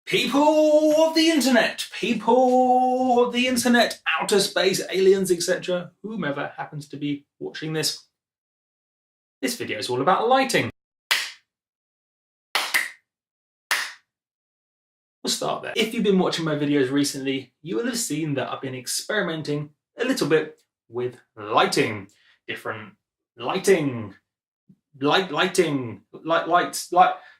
People of the internet, outer space, aliens, etc., whomever happens to be watching this video is all about lighting. We'll start there. If you've been watching my videos recently, you will have seen that I've been experimenting a little bit with lighting. Different lighting, lights,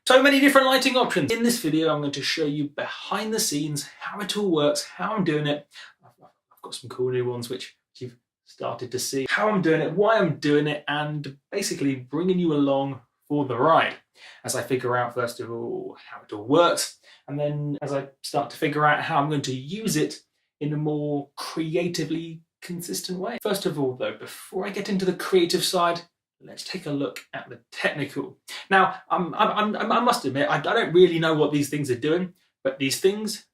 so many different lighting options. In this video, I'm going to show you behind the scenes how it all works, how I'm doing it. I've got some cool new ones which you've started to see. How I'm doing it, why I'm doing it, and basically bringing you along for the ride as I figure out, first of all, how it all works, and then as I start to figure out how I'm going to use it in a more creatively consistent way. First of all, though, before I get into the creative side, let's take a look at the technical. Now, I must admit, I don't really know what these things are doing, but these things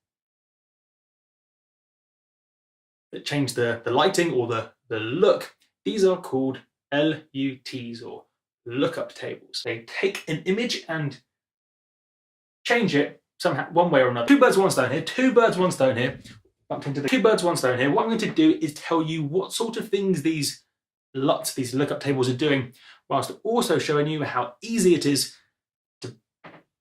that change the lighting or the look, these are called LUTs, or lookup tables. They take an image and change it somehow, one way or another. Two birds, one stone here, two birds, one stone here. Bumped into the two birds, one stone here. What I'm going to do is tell you what sort of things these lookup tables are doing, whilst also showing you how easy it is to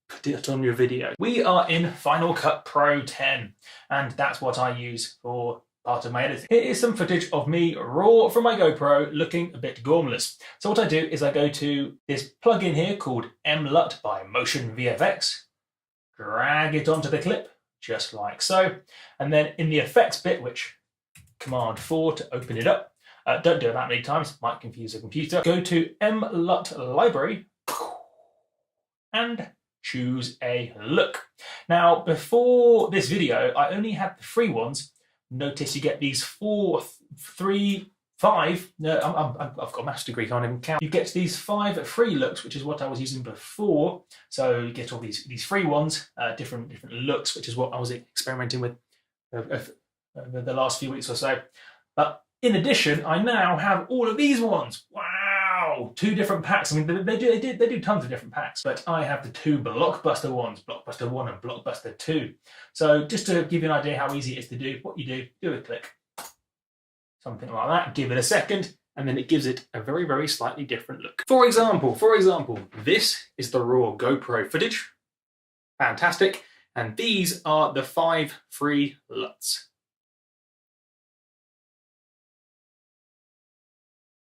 put it on your video. We are in Final Cut Pro 10, and that's what I use for part of my editing. Here is some footage of me raw from my GoPro looking a bit gormless. So what I do is I go to this plugin here called MLUT by Motion VFX, drag it onto the clip, just like so, and then in the effects bit, which Command 4 to open it up, don't do it that many times, might confuse a computer. Go to MLUT library and choose a look. Now, before this video, I only had the free ones. Notice you get these I've got a master's degree, can't even count. You get these 5 free looks, which is what I was using before. So you get all these free ones, different looks, which is what I was experimenting with over the last few weeks or so. But in addition, I now have all of these ones. Wow, 2 different packs. I mean, they do tons of different packs, but I have the 2 Blockbuster ones, Blockbuster 1 and Blockbuster 2. So just to give you an idea how easy it is to do, what you do a click, something like that, give it a second, and then it gives it a very, very slightly different look. For example, this is the raw GoPro footage. Fantastic. And these are the 5 free LUTs.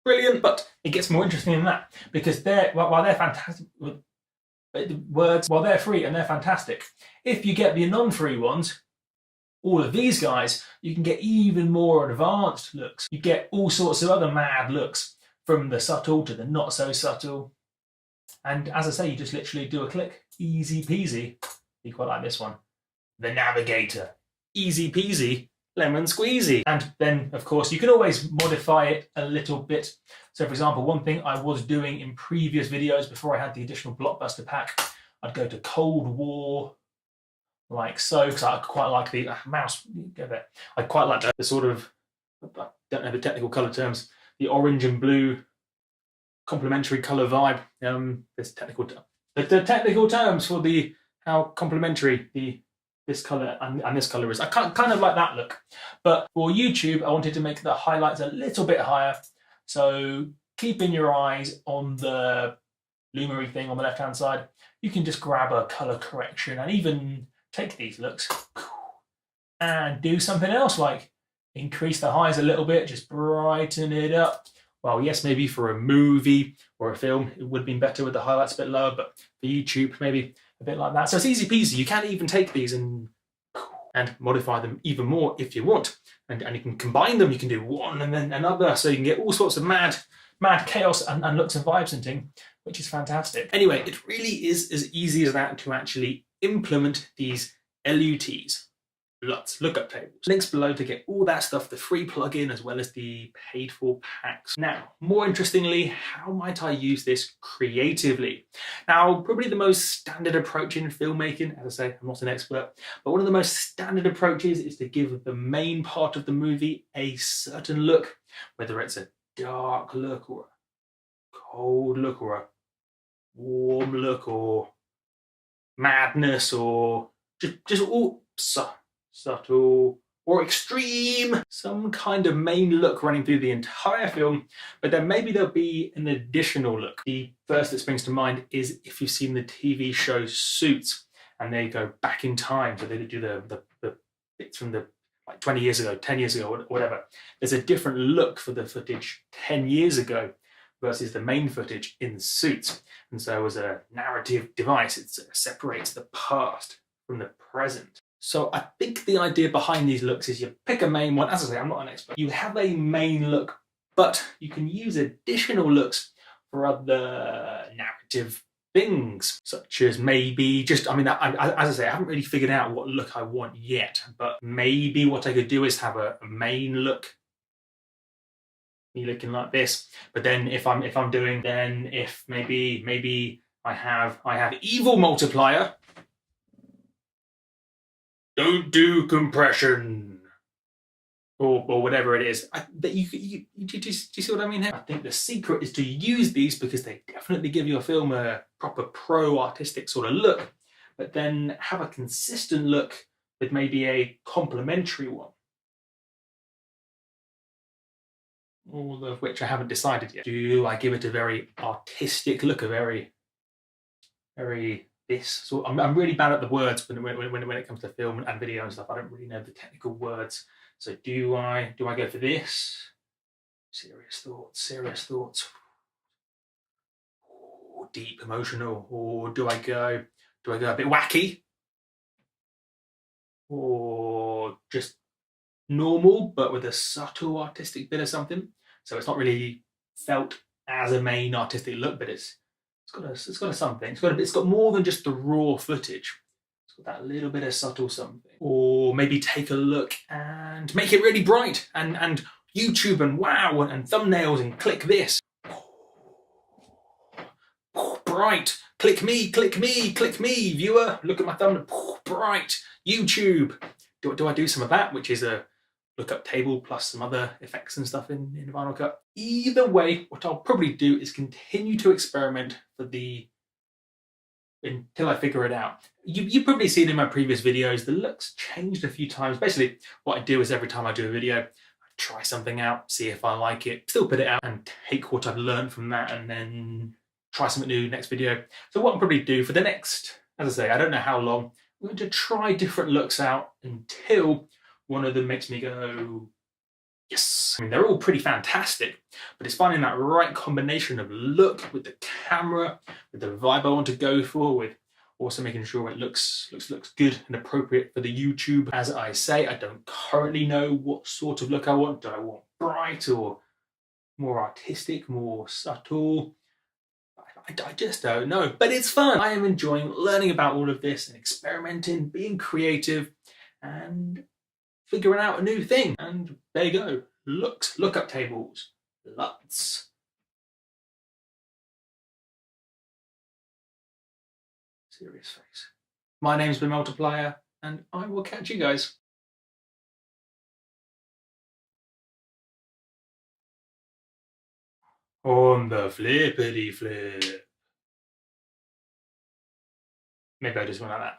Brilliant, but it gets more interesting than that, because while they're fantastic, while they're free and they're fantastic, if you get the non-free ones, all of these guys, you can get even more advanced looks. You get all sorts of other mad looks, from the subtle to the not so subtle. And as I say, you just literally do a click, easy peasy. You quite like this one, the Navigator, easy peasy, lemon squeezy. And then, of course, you can always modify it a little bit. So, for example, one thing I was doing in previous videos before I had the additional Blockbuster pack, I'd go to Cold War, like so, because I quite like the mouse. Go there. I quite like the sort of, I don't know the technical color terms, the orange and blue complementary color vibe. There's the technical terms for how complementary this color and this color is. I kind of like that look, but for YouTube, I wanted to make the highlights a little bit higher. So keeping your eyes on the Lumery thing on the left-hand side, you can just grab a color correction and even take these looks and do something else, like increase the highs a little bit, just brighten it up. Well, yes, maybe for a movie or a film, it would have been better with the highlights a bit lower, but for YouTube, maybe a bit like that. So it's easy peasy. You can even take these and modify them even more if you want. And you can combine them. You can do one and then another. So you can get all sorts of mad chaos and looks and vibes and things, which is fantastic. Anyway, it really is as easy as that to actually implement these LUTs, LUTs, lookup tables. Links below to get all that stuff, the free plugin as well as the paid for packs. Now, more interestingly, how might I use this creatively? Now, probably the most standard approach in filmmaking, as I say, I'm not an expert, but one of the most standard approaches is to give the main part of the movie a certain look, whether it's a dark look or a cold look or a warm look or madness or just all subtle or extreme, some kind of main look running through the entire film, but then maybe there'll be an additional look. The first that springs to mind is if you've seen the TV show Suits, and they go back in time, so they do the bits from the like 20 years ago, 10 years ago, whatever. There's a different look for the footage 10 years ago versus the main footage in Suits. And so as a narrative device, it separates the past from the present. So I think the idea behind these looks is you pick a main one. As I say, I'm not an expert. You have a main look, but you can use additional looks for other narrative things, such as maybe just, I mean, as I say, I haven't really figured out what look I want yet, but maybe what I could do is have a main look, me looking like this. But then if maybe I have evil multiplier. Don't do compression, or whatever it is. Do you see what I mean here? I think the secret is to use these because they definitely give your film a proper pro artistic sort of look, but then have a consistent look with maybe a complementary one. All of which I haven't decided yet. Do I give it a very artistic look, a very this? So I'm really bad at the words when it comes to film and video and stuff. I don't really know the technical words. So do I go for this? Serious thoughts. Or deep emotional, or do I go a bit wacky? Or just normal but with a subtle artistic bit of something? So it's not really felt as a main artistic look, but it's got a something. It's got more than just the raw footage. It's got that little bit of subtle something. Or maybe take a look and make it really bright and YouTube and wow and thumbnails and click this. Bright. Click me, viewer. Look at my thumbnail. Bright. YouTube. Do I do some of that, which is a lookup table plus some other effects and stuff in Final Cut? Either way, what I'll probably do is continue to experiment until I figure it out. You've probably seen in my previous videos, the looks changed a few times. Basically, what I do is every time I do a video, I try something out, see if I like it, still put it out and take what I've learned from that and then try something new next video. So what I'll probably do for the next, as I say, I don't know how long, I'm going to try different looks out until one of them makes me go, yes. I mean, they're all pretty fantastic, but it's finding that right combination of look with the camera, with the vibe I want to go for, with also making sure it looks good and appropriate for the YouTube. As I say, I don't currently know what sort of look I want. Do I want bright or more artistic, more subtle? I just don't know, but it's fun. I am enjoying learning about all of this and experimenting, being creative and figuring out a new thing. And there you go, lookup tables, LUTs. Serious face. My name's been Multiplier, and I will catch you guys. On the flippity flip. Maybe I just went like that.